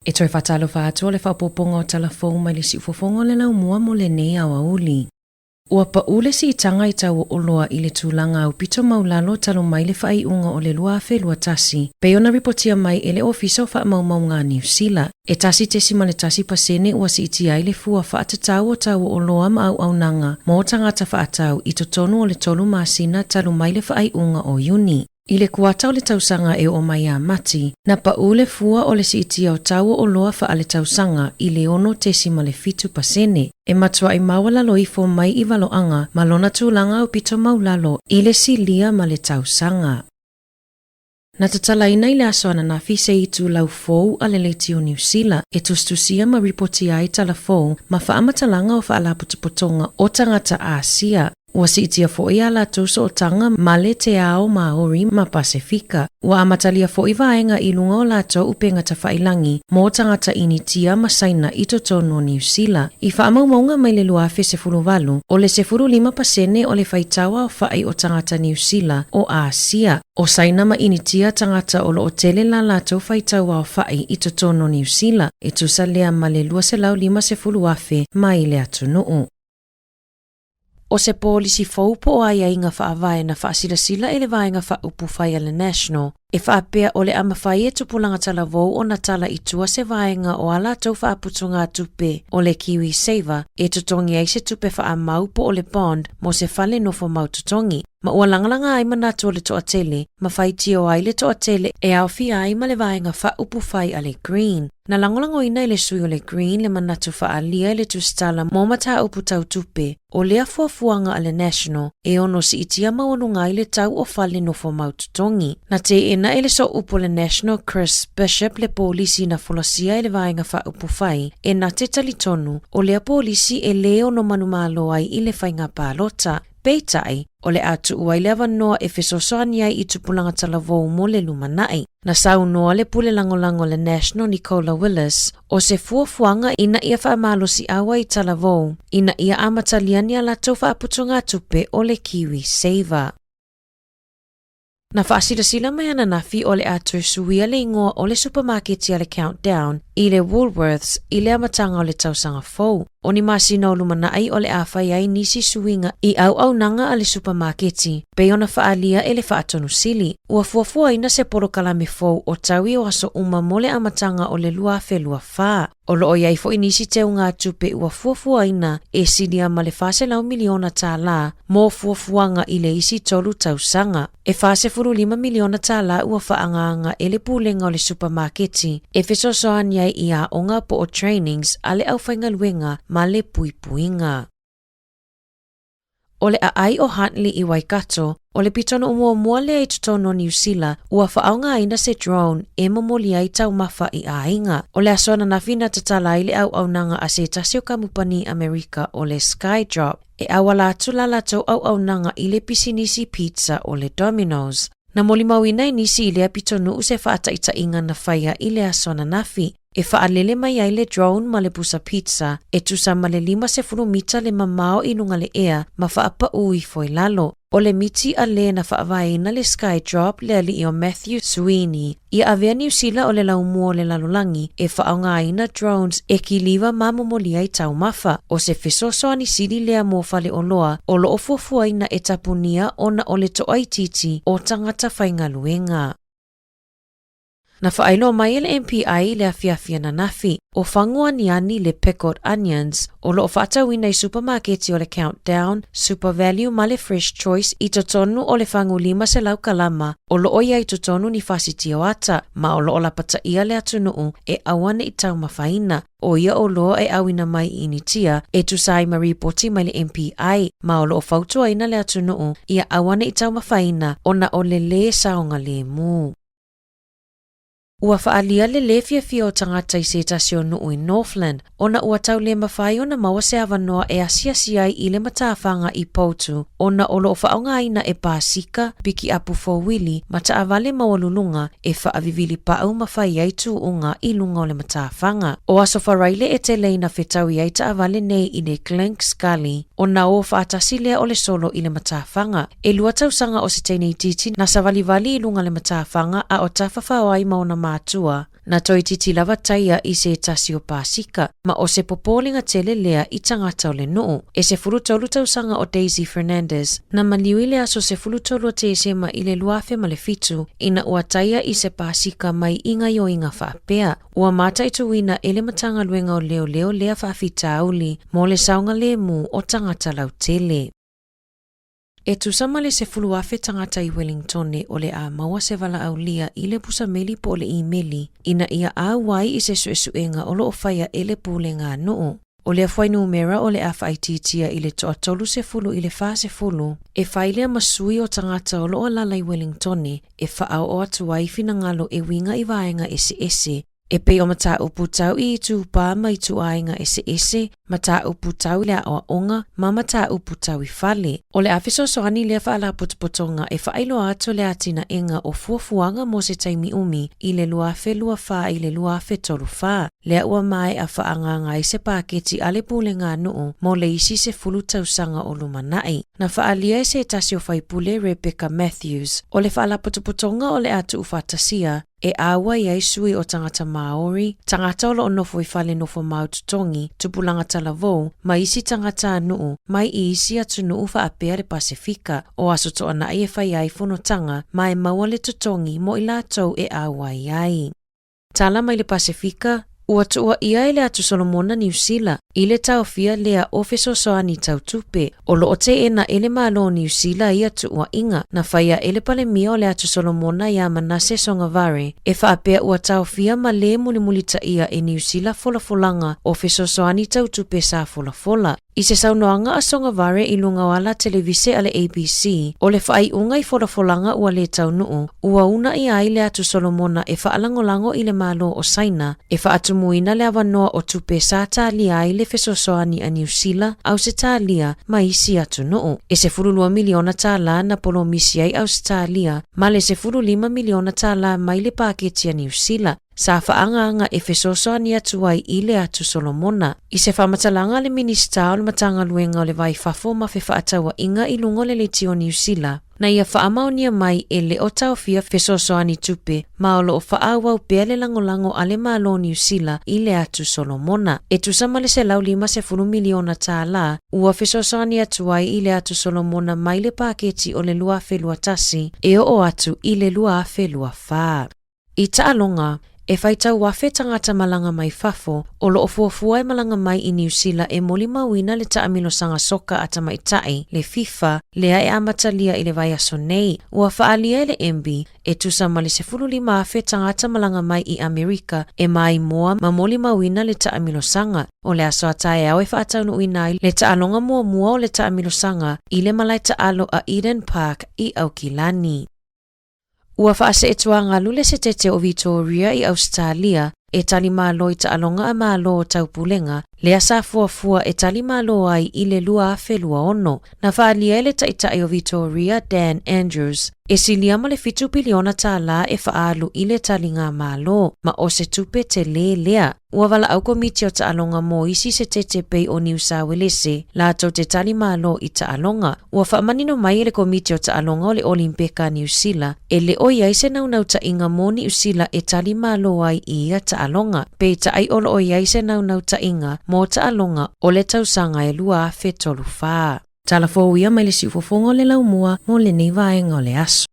E toi whatalo whātua le whapoponga o Tala Fou mai le si ufofonga le lau mua mo le nei awa uli. Ua pa ule si itanga i tau o loa i le tūlanga au pito maulalo talo mai le whai unga o le lua afe lua tasi. Pe ona ripotia mai e le ofisa o wha mau ngā New Zealand. E tasi tesi ma le tasi pasene ua si iti ai le fua whaatatau o tau o loa ma au nanga. Mo tangata whaatau i to tonu o le tolu masina talo mai le whai unga o Juni. I le kuata o le tausanga e o mai a mati, na pa ule fua o le siitia o tau o loa wha le tausanga i le ono tesi ma le fitu pasene. E matua i mawala loifo mai i waloanga, ma lona tūlanga o pito maulalo i le silia ma le tausanga. Na tatalaina i le asoana na fise i tū lau Fou a le leiti o New Zealand, e tustusia ma ripoti ai Tala Fou, ma whaamatalanga o whaalaputupotonga o tangata Asia. Ua si itia fo'i ala tuso o tanga male te ao Maori ma Pasifika. Ua amatalia fo'i vaenga i lunga o lato upenga ta whailangi mo tangata initia ma saina i to tono New Zealand. I whaamaumaunga mai le luafe se fuluwalu o le se 5% o le whaitawa o whai o tangata New Zealand o Asia. O saina ma initia tangata o lo o tele la lato whaitawa o whai i to tono New Zealand. E tusa lea ma le lua se lau 5 mai le atunuu. O se polisi Fou po ai inga whaavae na whaasilasila e le vaenga whaupu whai le National. E whaapea o le amawhai e tupulanga Tala Fou o na tala i tua se vaenga o ala tau whaaputunga tupe o le Kiwi Saver e tutongi ai se tupe whaamau po o le bond mo se whale nofo mau tutongi. Ma ua langalanga ai manatu o le toatele, ma whaitio ai le toatele e awhi ai ma le vaenga whaupu whai a le Green. Na langolango ina i le sui o le Green le manatu whaalia i le tustala mo mata upu tau tupe o lea fuafuanga a le National e ono si itia maonunga i le tau o whale nofo mau tutongi. Na te ena e le so upo le National Chris Bishop le polisi na folosia i le vaenga whaupu whai e na te talitonu o lea polisi e leo no manumalo ai i le whainga pālota. Peitai, o le atu ua i lewa noa e fesosoani ai i tupulanga Tala Fou mo le lumanai. Na sau noa le pule langolango le National Nicola Willis, o se fuafuanga ina ia whaamalosi awa i Tala Fou, ina ia amataliani ala tau whaaputunga tupe o le Kiwi Saver. Na whaasilasila mai ana nafi o le atu suia le ingoa o le supermarket ia le Countdown, i le Woolworths, i le amatanga o le tausanga Fou. O ni masina o lumanai o le awhai ai nisi suinga i au nanga a le supermarketi, pe ona whaalia e le whaatonu sili. Ua fuafua ina se porokalame Fou o taui o aso uma mo le amatanga o le luafe lua wha. O lo o iai fo inisi te unga tupe ua fuafua ina e silia ma le fase lau miliona tā la mo fuafuanga i le isi tolu tausanga. E fase 5 miliona tā la ua whaanganga e le pulenga o le supermarketi. E fesosoan iai i a onga po o trainings a le awhainga luenga ma le puipuinga. O le ai o Huntley i Waikato, o le pitono mua le ai tutono New Zealand, ua whaaunga aina se drone e mamoli ai tau mafa i ainga. O le asona na fina tatala i le au nanga a se tasio kamupani Amerika o le Skydrop, e awala tula lato au nanga i le pisinisi pizza o le Domino's. Na moli mawina nisi i le pitono use whaataita inga na whaia i le asona nafi. E whaalele mai ai le drone ma le busa pizza, e tusa ma le 5 mita le mamao i nunga le ea, ma whaapa ui foi lalo. O le miti a le na whaavaina le Skydrop le ali i o Matthew Sweeney. Ia avea New Zealand o le laumua le lalulangi, e whaaunga aina drones e ki liwa mamomoli ai tau mafa. O se fesosoani sili lea mofale o loa, o lo ofuafuaina e tapunia ona o le toaititi o tangata whaingaluenga. Na whaelo mai le MPI le afiafia na nafi, o whangua niani le pickled onions, o lo whaatawina i supermarketi o le Countdown, Super Value ma le Fresh Choice i totonu o le whangu 5 se lau kalama, o lo oia i totonu ni whasiti o ata, ma o lo o lapata ia le atunuu e awane i tau mawhaina, o ia o lo e awina mai initia e tusai ma ripoti mai le MPI, ma o lo o whautua ina le atunuu ia awane i tau mawhaina o na o le saonga le mu. Ua whaalia le fia o tangata i se tasio nuu i Northland, ona ua tau le mawhai ona maua se awanoa e asiasiai i le matawhanga i Poutu, ona o loo whaonga aina e Pasika, biki apu fowili, mata avale mawalulunga e whaavivili pau mawhai ai tuunga i lunga o le matawhanga. O aso wharaile e te leina whetau i aita avale nei i le Clank Scully, ona o whaatasi lea o le solo i le matawhanga. E lua tausanga o se teine i titi na savalivali i lunga le matawhanga a o tawhawhau ai maona mātua, na toi titi lava taia I se tasi o Pasika, ma o se popolinga tele lea I tangata o le nuu, e se fulutolu tausanga o Daisy Fernandez, na maliui le aso se fulutolu te se ma I le luafe ma le fitu, ina ua taia I se Pasika mai inga yo inga whaapea, ua mata ituina ele matanga luenga o leo lea whaafita auli, mo le saunga le mu o tangata lau tele. E tusama le se fuluafe tangata I Wellington o le a maua se vala au lia I le pusa meli po le imeli, ina ia a wai I se suesuenga o lo ofaya ele pule ngā nuu. O le afwai numera o le awhaititia I le toa tolu se fulu I le wha se fulu, e whailea masui o tangata o lo alala I Wellington, e whaau o atu waifina ngalo e winga I vaenga ese, e pe o mata upu tau I tu pa mai tu ainga ese, mata upu tau lea o onga, ma mata upu tau I fale. O le afiso soani lea whaala putupotonga e whailo ato le atina enga o fuafuanga mo se taimi umi I le luafe lua wha I le luafe tolu wha. Lea ua mai a whaanganga I se paketi ale pule ngā nuu mo le isi se fulu tausanga o lumanai. Na whaalia e se tasi o whaipule Rebecca Matthews. O le whaala putupotonga o le atu ufatasia, e awa iai sui o tangata Maori, tangata o lo nofo I whale nofo maututongi, tupulanga Tala Fou, mai isi tangata nuu, mai I isi atu nuu whaapea le Pasifika, o aso toa na e whai ai whonotanga, mai maua le tutongi mo I lātou e awa iai. Tala mai le Pasifika, ua tua ia ele atu Solomona New Zealand, ile tau fia lea ofeso soani tau tupe, o lo te ena ele malo New Zealand ia tu ua inga, na whaia ele pale mia o le atu Solomona ia manase songavare, e whaapea ua tau fia ma le mulimulita ia e New Zealand folafolanga, ofeso soani tau tupe sa folafola. I se saunoanga a songavare I lunga wala televise ale ABC, o le whaai unga I folafolanga ua le tau nuu, ua una I ai le atu Solomona e whaalangolango I le malo o Saina, e whaatumuina le awanoa o tupe sa talia ai le fesosoani a New Zealand, au se talia ma isi atu nuu. E se furulua miliona tala na polo misi ai Australia, ma le se 5 miliona tala mai le paketi a New Zealand. Sa whaanga e fesosoani atu ai I le atu Solomona. I se whamatalanga le minista o le matanga luenga o le vai fafo ma fe whaatawa inga I lungo le leti o New Zealand. Na ia whaamaunia mai e le o tau fia fesosoani tupe, ma o lo o whaawau pea le langolango ale malo New Zealand I le atu Solomona. E tusama le se lau 5 miliona tala, ua fesosoani atu ai I le atu Solomona mai le paketi o le luafe luatasi, e o atu I le luafe luafa. I taalonga, e whaitau wafe tangata malanga mai fafo, o lo ofuafua e malanga mai I New Zealand e moli mawina le taamilo sanga soka ata maitai, le FIFA, lea e amatalia I le vai aso nei, ua whaalia le MB, e tusama le 15 afe tangata malanga mai I Amerika, e mai moa ma moli mawina le taamilo sanga, o le aso atae au e whaatau no inai le taalonga mua o le taamilo sanga, I le malai taalo a Eden Park I Aukilani. Ua whaase e tuanga lule se tete o Victoria I Australia, e tali malo I taalonga a malo o taupulenga, lea sa fuafua e tali malo ai I le lua afe lua ono, na whaalia ele taitai o Victoria Dan Andrews, e siliama le 7 biliona tala e whaalu I le tali ngā malo, ma o se tupe te lea. Ua wala au komiti o taalonga mo isi se tete pei o New South Wales, la tau te tali malo I taalonga. Ua whaamanino mai le komiti o taalonga o le Olimpeka New Zealand, e le o iai se naunau ta inga mo New Zealand e tali malo ai I ia taalonga, pe ta ai olo o iai se naunau ta inga mo taalonga o le tausanga e lua afe tolu wha. Tala Fou ia mai le siufofonga o le laumua mo le nei vaenga o le aso.